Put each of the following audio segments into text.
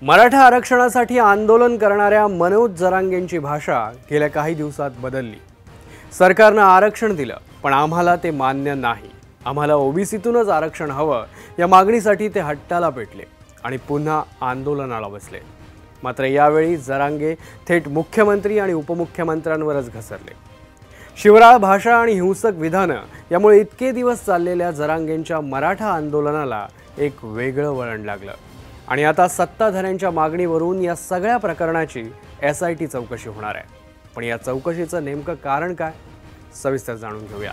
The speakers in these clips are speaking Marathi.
मराठा आरक्षणासाठी आंदोलन करणाऱ्या मनोज जरांगेंची भाषा गेल्या काही दिवसात बदलली। सरकारने आरक्षण दिलं, पण आम्हाला ते मान्य नाही। आम्हाला ओबीसीतूनच आरक्षण हवं या मागणीसाठी ते हट्टाला पेटले आणि पुन्हा आंदोलनाला बसले। मात्र यावेळी जरांगे थेट मुख्यमंत्री आणि उपमुख्यमंत्र्यांवरच घसरले। शिवराळ भाषा आणि हिंसक विधानं यामुळे इतके दिवस चाललेल्या जरांगेंच्या मराठा आंदोलनाला एक वेगळं वळण लागलं आणि आता सत्ताधाऱ्यांच्या मागणीवरून या सगळ्या प्रकरणाची SIT चौकशी होणार आहे। पण या चौकशीचं नेमकं कारण काय, सविस्तर जाणून घेऊया।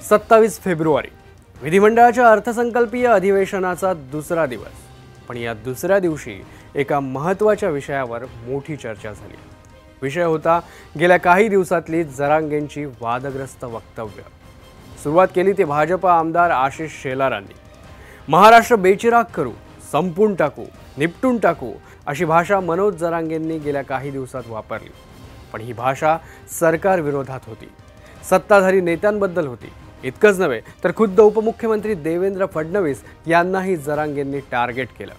27 फेब्रुवारी विधिमंडळाच्या अर्थसंकल्पीय अधिवेशनाचा दुसरा दिवस। पण या दुसऱ्या दिवशी एका महत्त्वाच्या विषयावर मोठी चर्चा झाली। विषय होता गेल्या काही दिवसातली जरांगेंची वादग्रस्त वक्तव्य। सुरुवात केली ती भाजप आमदार आशिष शेलारांनी। महाराष्ट्र बेचिराग करू, संपून टाकू, निपटून टाकू अशी भाषा मनोज जरांगेंनी गेल्या काही दिवसात वापरली। पण ही भाषा सरकार विरोधात होती, सत्ताधारी नेत्यांबद्दल होती। इतकंच नव्हे तर खुद्द उपमुख्यमंत्री देवेंद्र फडणवीस यांनाही जरांगेंनी टार्गेट केलं।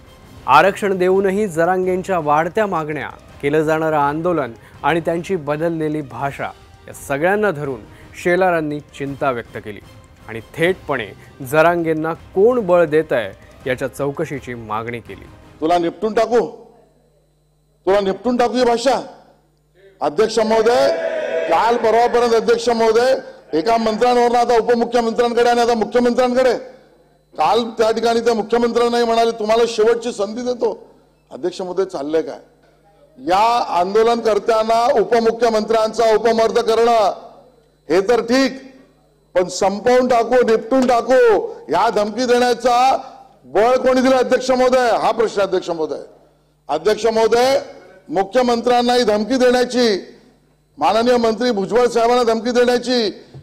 आरक्षण देऊनही जरांगेंच्या वाढत्या मागण्या, केलं जाणारं आंदोलन आणि त्यांची बदललेली भाषा या सगळ्यांना धरून शेलारांनी चिंता व्यक्त केली आणि थेटपणे जरांगेंना कोण बळ देतंय याच्या चौकशीची मागणी केली। तुला निपटून टाकू ही भाषा। अध्यक्ष महोदय, काल परवापर्यंत अध्यक्ष महोदय एका मंत्र्यांवरून आता उपमुख्यमंत्र्यांकडे आणि आता मुख्यमंत्र्यांकडे, काल त्या ठिकाणी त्या मुख्यमंत्र्यांनाही म्हणाले तुम्हाला शेवटची संधी देतो। अध्यक्ष महोदय, चाललंय काय? या आंदोलनकर्त्यांना उपमुख्यमंत्र्यांचा उपमर्द करणं हे तर ठीक, पण संपवून टाकू, निपटून टाकू या धमकी देण्याचा बळ कोणी दिलं अध्यक्ष महोदय? हा प्रश्न अध्यक्ष महोदय। अध्यक्ष महोदय, मुख्यमंत्र्यांनाही धमकी देण्याची, माननीय मंत्री भुजबळ साहेबांना धमकी देण्याची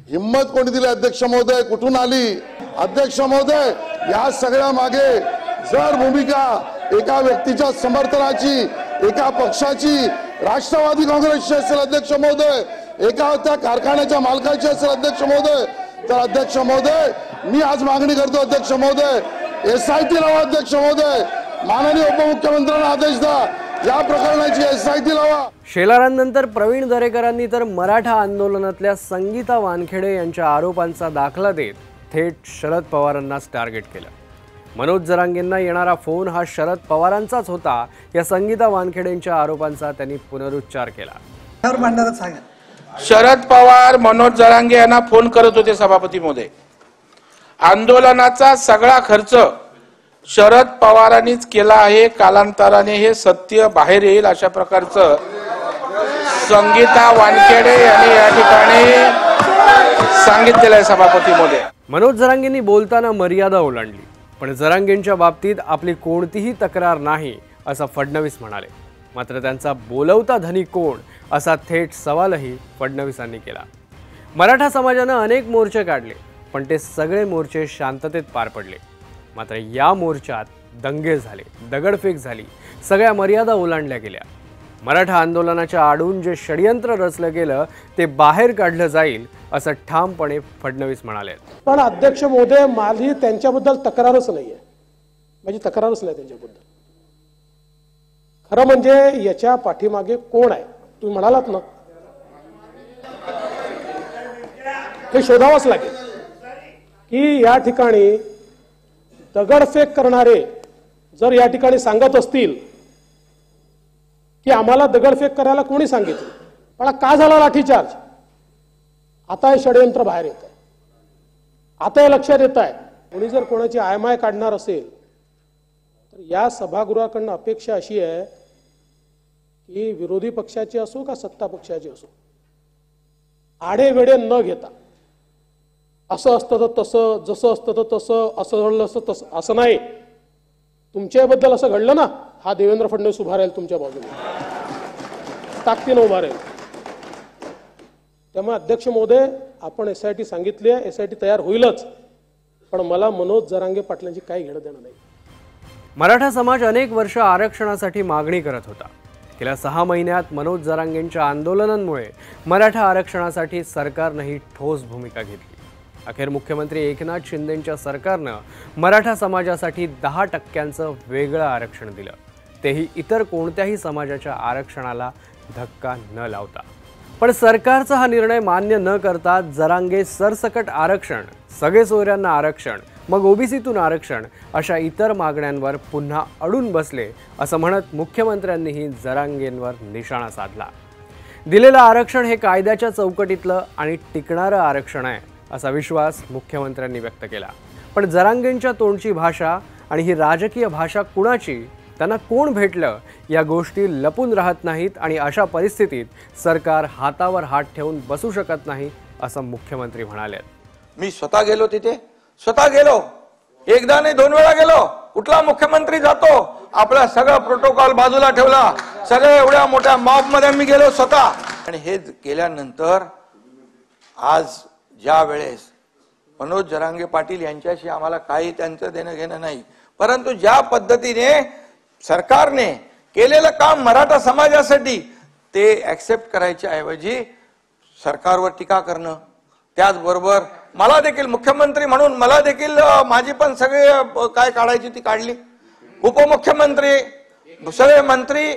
हिम्मत कोणी दिली अध्यक्ष महोदय? कुठून आली? अध्यक्ष महोदय, या सगळ्या मागे जर भूमिका एका व्यक्तीच्या समर्थनाची, एका पक्षाची, राष्ट्रवादी काँग्रेसची असेल अध्यक्ष महोदय, एका त्या कारखान्याच्या मालकाची असेल अध्यक्ष महोदय, तर अध्यक्ष महोदय मी आज मागणी करतो अध्यक्ष महोदय, SIT लावा अध्यक्ष महोदय। माननीय उपमुख्यमंत्र्यांना आदेश द्या, या प्रकरणाची SIT लावा। शेलारांनंतर प्रवीण दरेकरांनी तर मराठा आंदोलनातल्या संगीता वानखेडे यांच्या आरोपांचा दाखला देत थेट शरद पवारांनाच टार्गेट केलं। मनोज जरांगेंना येणारा फोन हा शरद पवारांचाच होता या संगीता वानखेडेंच्या आरोपांचा त्यांनी पुनरुच्चार केला। शरद पवार मनोज जरांगे यांना फोन करत होते सभापती महोदय। आंदोलनाचा सगळा खर्च शरद पवारांनीच केला आहे। कालांतराने हे सत्य बाहेर येईल अशा प्रकारचं संगीता वानखेडे यांनी या ठिकाणी सांगितलेलं आहे सभापती महोदय। मनोज जरांगेंनी बोलताना मर्यादा ओलांडली, पण जरांगेंच्या बाबतीत आपली कोणतीही तक्रार नाही असं फडणवीस म्हणाले। मात्र त्यांचा बोलवता धनी कोण असा थेट सवालही फडणवीसांनी केला। मराठा समाजाने अनेक मोर्चे काढले, पण ते सगळे मोर्चे शांततेत पार पडले। मात्र या मोर्चात दंगे झाले, दगडफेक झाली, सगळ्या मर्यादा ओलांडल्या गेल्या। मराठा आंदोलनाच्या आडून जे षडयंत्र रचलं गेलं ते बाहेर काढलं जाईल असं ठामपणे फडणवीस म्हणाले। पण अध्यक्ष महोदय, माझी त्यांच्याबद्दल तक्रारच नाहीये, माझी तक्रारच नाही त्यांच्याबद्दल। खरं म्हणजे याच्या पाठीमागे कोण आहे तुम्ही म्हणालात ना, हे शोधावंच लागेल की या ठिकाणी दगडफेक करणारे जर या ठिकाणी सांगत असतील की आम्हाला दगडफेक करायला कोणी सांगितलं, पण का झाला लाठीचार्ज? आता हे षडयंत्र बाहेर येत आहे, आता हे लक्षात येत आहे। कोणी जर कोणाची आयमाय काढणार असेल तर या सभागृहाकडनं अपेक्षा अशी आहे की विरोधी पक्षाची असो का सत्ता पक्षाची असो, आडेवेडे न घेता असं असतं तर तसं, जसं असतं तर तसं, असं घडलं असं तसं, असं नाही। तुमच्याबद्दल असं घडलं ना, हा देवेंद्र फडणवीस उभा राहील तुमच्या बाजूने, ताकदीनं उभा राहील। त्यामुळे अध्यक्ष महोदय, आपण SIT सांगितली आहे, SIT तयार होईलच, पण मला मनोज जरांगे पाटलांची काही घेणं देणं नाही। मराठा समाज अनेक वर्ष आरक्षणासाठी मागणी करत होता। गेल्या 6 महिन्यात मनोज जरांगेंच्या आंदोलनांमुळे मराठा आरक्षणासाठी सरकारने ठोस भूमिका घेतली। अखेर मुख्यमंत्री एकनाथ शिंदेंच्या सरकारनं मराठा समाजासाठी 10% वेगळं आरक्षण दिलं, तेही इतर कोणत्याही समाजाच्या आरक्षणाला धक्का न लावता। पण सरकारचा हा निर्णय मान्य न करता जरांगे सरसकट आरक्षण, सगळे सोयऱ्यांना आरक्षण, मग ओबीसीतून आरक्षण अशा इतर मागण्यांवर पुन्हा अडून बसले असं म्हणत मुख्यमंत्र्यांनीही जरांगेंवर निशाणा साधला। दिलेलं आरक्षण हे कायद्याच्या चौकटीतलं आणि टिकणारं आरक्षण आहे असा विश्वास मुख्यमंत्र्यांनी व्यक्त केला। पण जरांगेंच्या तोंडची भाषा आणि ही राजकीय भाषा कुणाची, त्यांना कोण भेटलं या गोष्टी लपून राहत नाहीत आणि अशा परिस्थितीत सरकार हातावर हात ठेवून बसू शकत नाही असं मुख्यमंत्री म्हणाले। मी स्वतः गेलो तिथे, स्वतः गेलो, एकदा नाही 2 वेळा गेलो। कुठला मुख्यमंत्री जातो, आपला सगळं प्रोटोकॉल बाजूला ठेवला, सगळे एवढ्या मोठ्या मॉब मध्ये मी गेलो स्वतः। आणि हे केल्यानंतर आज ज्या वेळेस मनोज जरांगे पाटील यांच्याशी आम्हाला काही त्यांचं देणं घेणं नाही, परंतु ज्या पद्धतीने सरकारने केलेलं काम मराठा समाजासाठी ते ऍक्सेप्ट करायच्या ऐवजी सरकारवर टीका करणं, त्याचबरोबर मला देखील मुख्यमंत्री म्हणून मला देखील माझी पण सगळे काय काढायची ती काढली, उपमुख्यमंत्री सगळे मंत्री,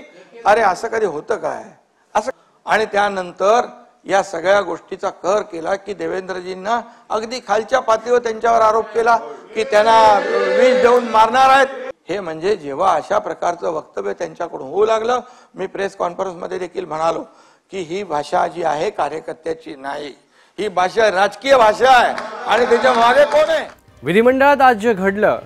अरे असं कधी होतं काय असं। आणि त्यानंतर या सगळ्या गोष्टीचा कर केला की देवेंद्रजींना अगदी खालच्या पातळीवर त्यांच्यावर आरोप केला की त्यांना विष देऊन मारणार आहेत। हे म्हणजे जेव्हा अशा प्रकारचं वक्तव्य त्यांच्याकडून होऊ लागलं, मी प्रेस कॉन्फरन्स मध्ये देखील म्हणालो की ही भाषा जी आहे कार्यकर्त्याची नाही, ही भाषा राजकीय भाषा आहे आणि त्याच्या मागे कोण आहे। विधिमंडळात आज जे घडलं,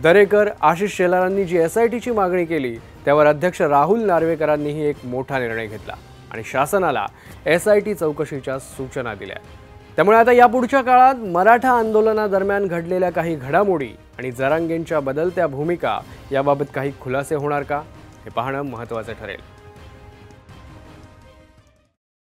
दरेकर आशिष शेलारांनी जी SITची मागणी केली त्यावर अध्यक्ष राहुल नार्वेकरांनीही एक मोठा निर्णय घेतला आणि शासनाला SIT चौकशीच्या सूचना दिल्या। त्यामुळे आता यापुढच्या काळात मराठा आंदोलनादरम्यान घडलेल्या काही घडामोडी आणि जरांगेंच्या बदलत्या भूमिका याबाबत काही खुलासे होणार का, हे पाहणं महत्त्वाचं ठरेल।